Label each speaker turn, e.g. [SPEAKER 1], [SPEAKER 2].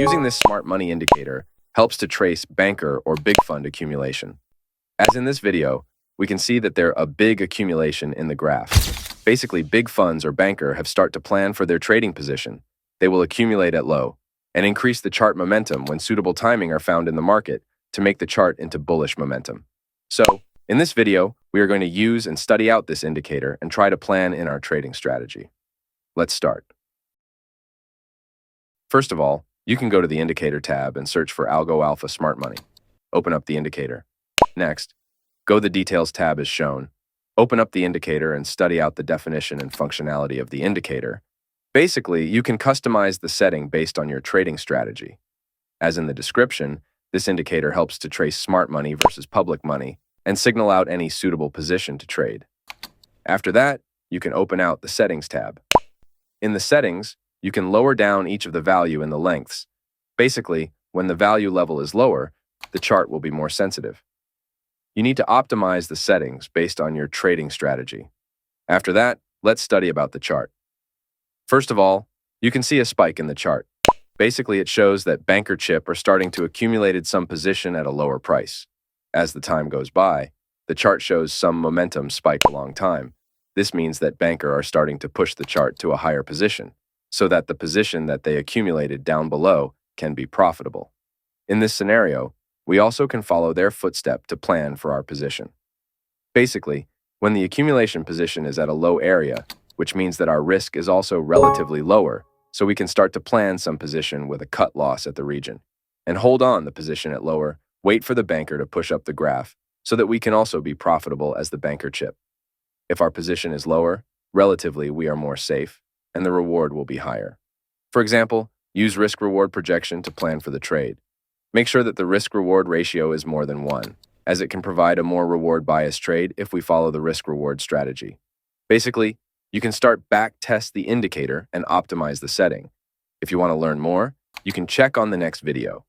[SPEAKER 1] Using this smart money indicator helps to trace banker or big fund accumulation. As in this video, we can see that there's a big accumulation in the graph. Basically, big funds or banker have started to plan for their trading position. They will accumulate at low and increase the chart momentum when suitable timing are found in the market to make the chart into bullish momentum. So, in this video, we are going to use and study out this indicator and try to plan in our trading strategy. Let's start. First of all, you can go to the Indicator tab and search for Algo Alpha Smart Money. Open up the indicator. Next, go to the Details tab as shown. Open up the indicator and study out the definition and functionality of the indicator. Basically, you can customize the setting based on your trading strategy. As in the description, this indicator helps to trace smart money versus public money and signal out any suitable position to trade. After that, you can open out the Settings tab. In the settings, you can lower down each of the value in the lengths. Basically, when the value level is lower, the chart will be more sensitive. You need to optimize the settings based on your trading strategy. After that, let's study about the chart. First of all, you can see a spike in the chart. Basically, it shows that banker chip are starting to accumulate some position at a lower price. As the time goes by, the chart shows some momentum spike a long time. This means that banker are starting to push the chart to a higher position, so that the position that they accumulated down below can be profitable. In this scenario, we also can follow their footstep to plan for our position. Basically, when the accumulation position is at a low area, which means that our risk is also relatively lower, so we can start to plan some position with a cut loss at the region, and hold on the position at lower, wait for the banker to push up the graph, so that we can also be profitable as the banker chip. If our position is lower, relatively we are more safe, and the reward will be higher. For example, use risk-reward projection to plan for the trade. Make sure that the risk-reward ratio is more than 1, as it can provide a more reward-biased trade if we follow the risk-reward strategy. Basically, you can start back-test the indicator and optimize the setting. If you want to learn more, you can check on the next video.